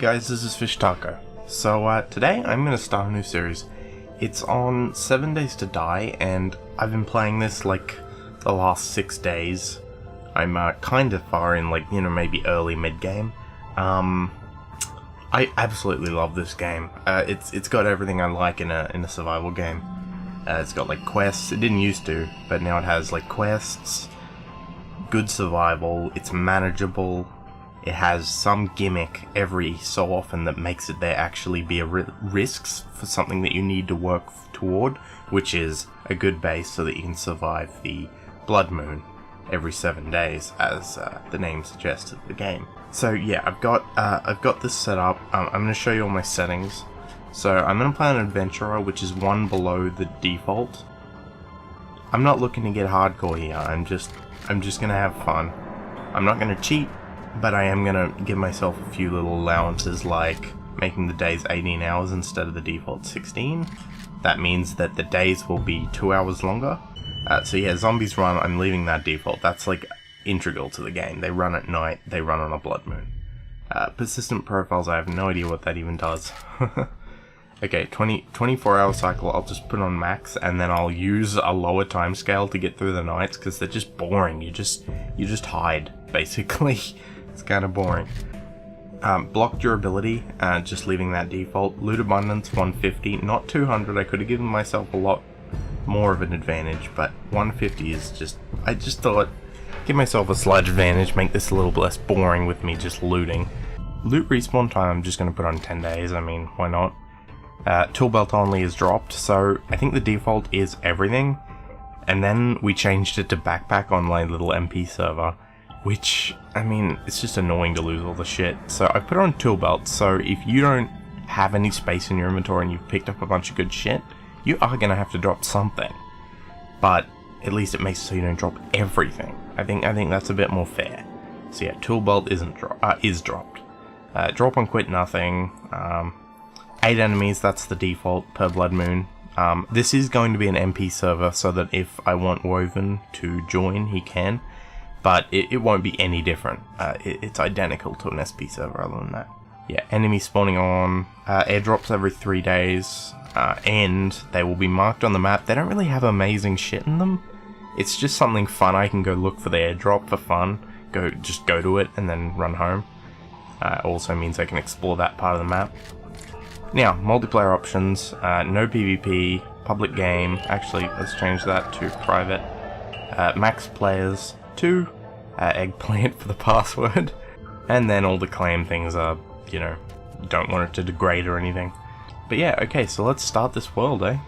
guys, this is Fish Taco. So today I'm going to start a new series. It's on 7 Days to Die, and I've been playing this like the last 6 days. I'm kind of far in, like, you know, maybe early mid-game. I absolutely love this game. It's got everything I like in a survival game. It's got like quests. It didn't used to, but now it has like quests, good survival, it's manageable. It has some gimmick every so often that makes it there actually be a risks for something that you need to work toward, which is a good base so that you can survive the blood moon every 7 days, as the name suggests of the game. So yeah, I've got this set up. I'm going to show you all my settings. So I'm going to play an adventurer, which is one below the default. I'm not looking to get hardcore here. I'm just going to have fun. I'm not going to cheat, but I am going to give myself a few little allowances, like making the days 18 hours instead of the default 16. That means that the days will be 2 hours longer. So yeah, zombies run, I'm leaving that default. That's like integral to the game. They run at night, they run on a blood moon. Persistent profiles, I have no idea what that even does. Okay, 24-hour cycle, I'll just put on max, and then I'll use a lower timescale to get through the nights, because they're just boring. You just hide, basically. It's kind of boring. Block durability, just leaving that default. Loot abundance, 150, not 200. I could have given myself a lot more of an advantage, but 150 is just, I just thought, give myself a slight advantage, make this a little less boring with me just looting. Loot respawn time, I'm just going to put on 10 days, I mean, why not? Tool belt only is dropped, so I think the default is everything, and then we changed it to backpack on my little MP server, which, I mean, it's just annoying to lose all the shit. So I put on tool belt, so if you don't have any space in your inventory and you've picked up a bunch of good shit, you are going to have to drop something, but at least it makes it so you don't drop everything. I think that's a bit more fair. So yeah, tool belt is dropped. Drop on quit, nothing. 8 enemies, that's the default per blood moon. This is going to be an MP server, so that if I want Woven to join, he can, but it won't be any different. It's identical to an SP server other than that. Yeah, enemies spawning on, airdrops every 3 days, and they will be marked on the map. They don't really have amazing shit in them. It's just something fun. I can go look for the airdrop for fun, just go to it and then run home. Also means I can explore that part of the map. Now, multiplayer options, no PvP, public game, actually let's change that to private, max players, 2, eggplant for the password, and then all the claim things are, you know, don't want it to degrade or anything. But yeah, okay, so let's start this world, eh?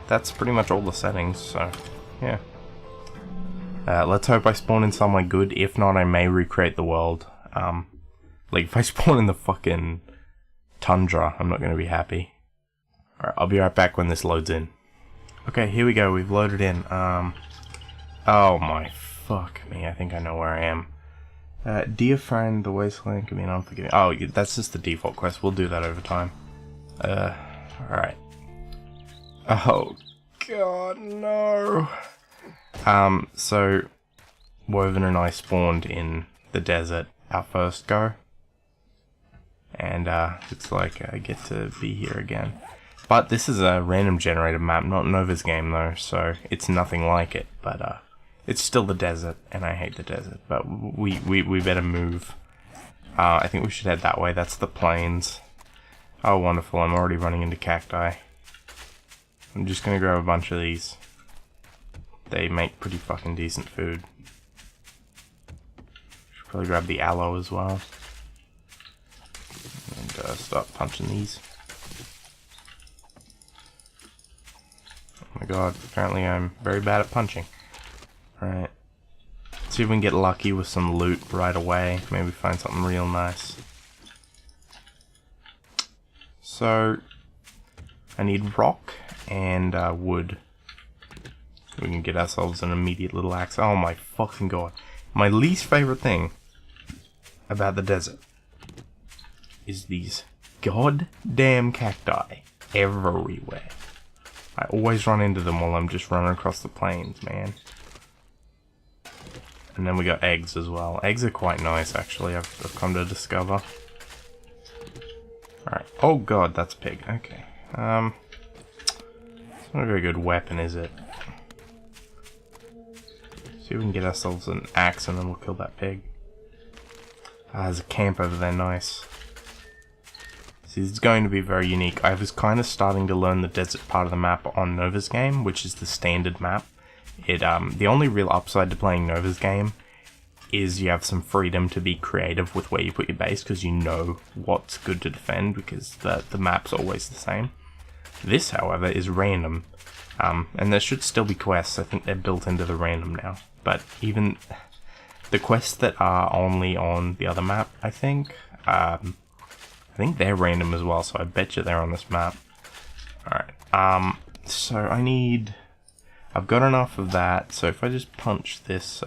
That's pretty much all the settings, so yeah. Let's hope I spawn in somewhere good. If not, I may recreate the world. Like if I spawn in the fucking tundra, I'm not going to be happy. Alright, I'll be right back when this loads in. Okay, here we go, we've loaded in. Oh my fuck me, I think I know where I am. Dear friend, the wasteland can be an unforgiving. Oh, that's just the default quest, we'll do that over time. Alright. Oh god, no. So Woven and I spawned in the desert our first go. And looks like I get to be here again. But this is a random generated map, not Nova's game though, so it's nothing like it. But it's still the desert, and I hate the desert. But we better move. I think we should head that way. That's the plains. Oh, wonderful! I'm already running into cacti. I'm just gonna grab a bunch of these. They make pretty fucking decent food. Should probably grab the aloe as well. And start punching these. Oh my god, apparently I'm very bad at punching. Alright. See if we can get lucky with some loot right away. Maybe find something real nice. So, I need rock and wood. We can get ourselves an immediate little axe. Oh my fucking god. My least favorite thing about the desert is these goddamn cacti everywhere. I always run into them while I'm just running across the plains, man. And then we got eggs as well. Eggs are quite nice, actually, I've come to discover. Alright. Oh god, that's a pig. Okay. It's not a very good weapon, is it? See if we can get ourselves an axe and then we'll kill that pig. Ah, there's a camp over there, nice. See, this is going to be very unique. I was kind of starting to learn the desert part of the map on Nova's game, which is the standard map. The only real upside to playing Nova's game is you have some freedom to be creative with where you put your base, because you know what's good to defend, because the map's always the same. This, however, is random, and there should still be quests. I think they're built into the random now, but even the quests that are only on the other map, I think they're random as well, so I bet you they're on this map. Alright, so I've got enough of that, so if I just punch this,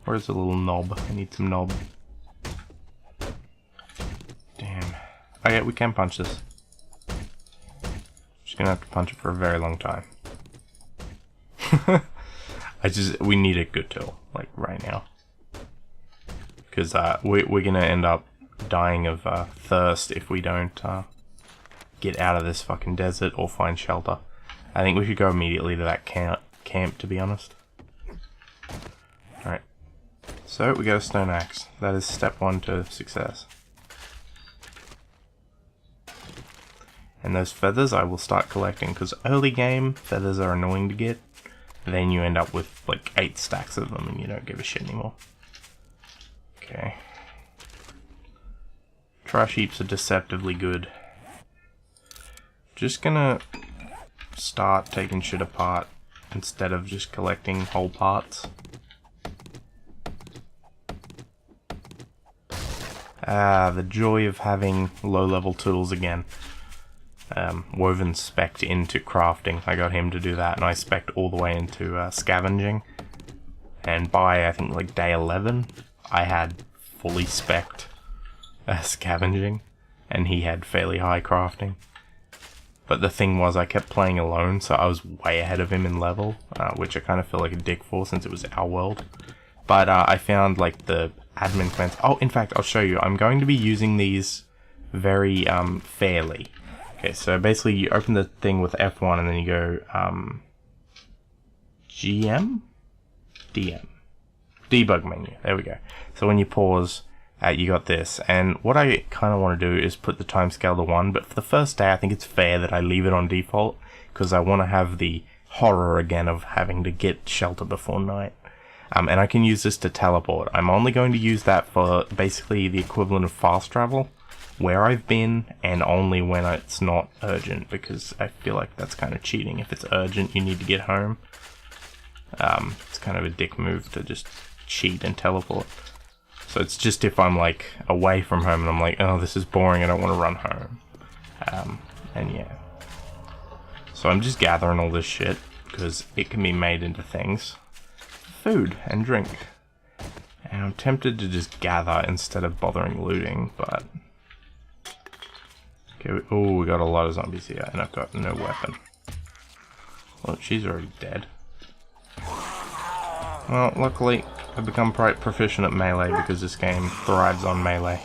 where's the little knob? I need some knob. Damn. Okay, we can punch this. Just gonna have to punch it for a very long time. We need a good tool, like right now. Because we're gonna end up dying of thirst if we don't get out of this fucking desert or find shelter. I think we should go immediately to that camp, to be honest. Alright. So, we got a stone axe. That is step 1 to success. And those feathers I will start collecting, because early game, feathers are annoying to get. Then you end up with like 8 stacks of them and you don't give a shit anymore. Okay. Trash heaps are deceptively good. Just gonna start taking shit apart instead of just collecting whole parts. Ah, the joy of having low-level tools again. Woven spec'd into crafting. I got him to do that, and I spec'd all the way into scavenging. And by, I think, like day 11, I had fully spec'd scavenging, and he had fairly high crafting. But the thing was, I kept playing alone, so I was way ahead of him in level, which I kind of feel like a dick for since it was our world. But I found like the admin plans. Oh, in fact, I'll show you. I'm going to be using these very fairly. Okay, so basically you open the thing with F1 and then you go GM? DM. Debug menu. There we go. So when you pause, you got this. And what I kind of want to do is put the timescale to 1, but for the first day I think it's fair that I leave it on default, because I want to have the horror again of having to get shelter before night. And I can use this to teleport. I'm only going to use that for basically the equivalent of fast travel, where I've been, and only when it's not urgent, because I feel like that's kind of cheating. If it's urgent, you need to get home. It's kind of a dick move to just cheat and teleport. So it's just if I'm like away from home and I'm like, oh, this is boring, I don't want to run home. And yeah. So I'm just gathering all this shit, because it can be made into things. Food and drink. And I'm tempted to just gather instead of bothering looting, but... Okay, oh, we got a lot of zombies here, and I've got no weapon. Well, she's already dead. Well, luckily, I've become quite proficient at melee because this game thrives on melee.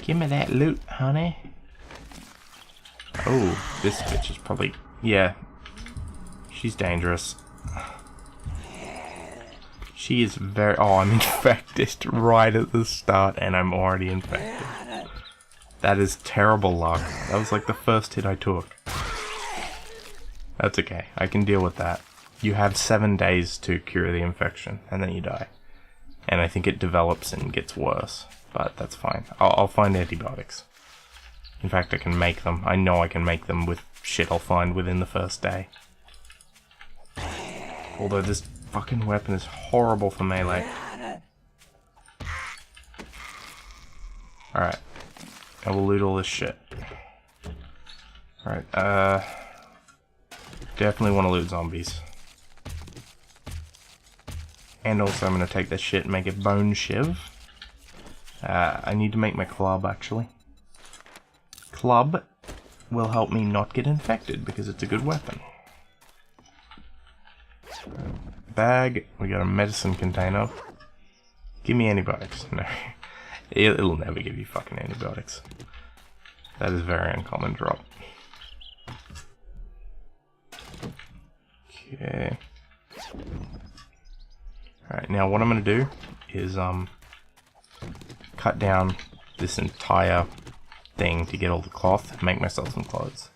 Give me that loot, honey. Oh, this bitch is probably... Yeah. She's dangerous. She is very... Oh, I'm infected right at the start, and I'm already infected. That is terrible luck. That was like the first hit I took. That's okay. I can deal with that. You have 7 days to cure the infection, and then you die. And I think it develops and gets worse, but that's fine. I'll find antibiotics. In fact, I can make them. I know I can make them with shit I'll find within the first day. Although this fucking weapon is horrible for melee. Alright. I will loot all this shit. Alright, definitely want to loot zombies. And also I'm going to take this shit and make it bone shiv. I need to make my club, actually. Club will help me not get infected because it's a good weapon. Bag, we got a medicine container. Give me antibiotics. No. It'll never give you fucking antibiotics. That is a very uncommon drop. Okay. Alright, now what I'm gonna do is cut down this entire thing to get all the cloth and make myself some clothes.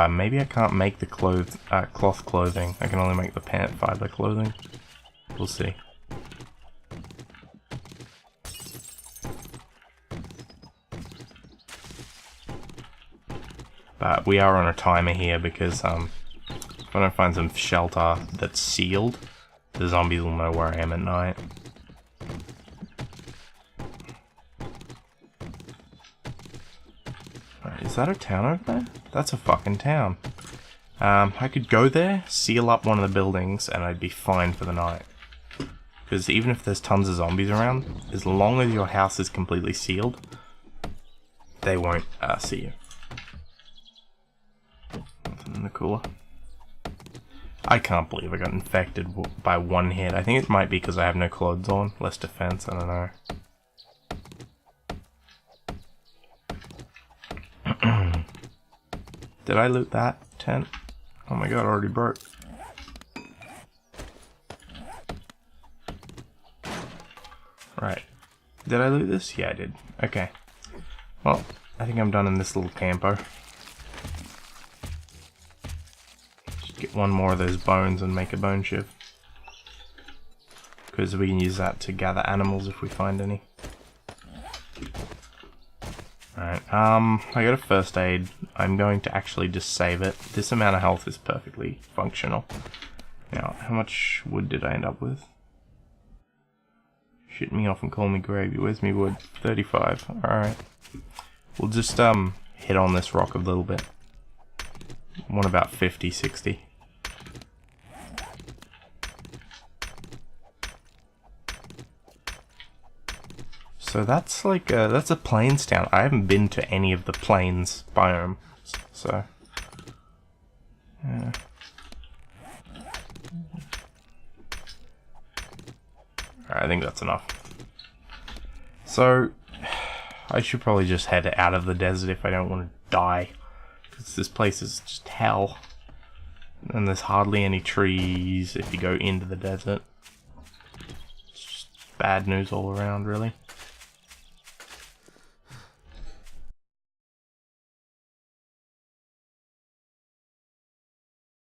Maybe I can't make the cloth clothing. I can only make the pant fiber clothing. We'll see. But we are on a timer here because if I don't find some shelter that's sealed, the zombies will know where I am at night. Right, is that a town over there? That's a fucking town. I could go there, seal up one of the buildings, and I'd be fine for the night. Because even if there's tons of zombies around, as long as your house is completely sealed, they won't see you. Nothing in the cooler. I can't believe I got infected by one hit. I think it might be because I have no clothes on. Less defense, I don't know. Did I loot that tent? Oh my god, it already broke. Right. Did I loot this? Yeah, I did. Okay. Well, I think I'm done in this little campo. Just get one more of those bones and make a bone shiv. Because we can use that to gather animals if we find any. Alright, I got a first aid. I'm going to actually just save it. This amount of health is perfectly functional. Now, how much wood did I end up with? Shit me off and call me gravy. Where's me wood? 35. Alright. We'll just, hit on this rock a little bit. I want about 50, 60. So that's like that's a plains town. I haven't been to any of the plains biome, so yeah. Alright, I think that's enough. So I should probably just head out of the desert if I don't want to die, because this place is just hell, and there's hardly any trees if you go into the desert. It's just bad news all around, really.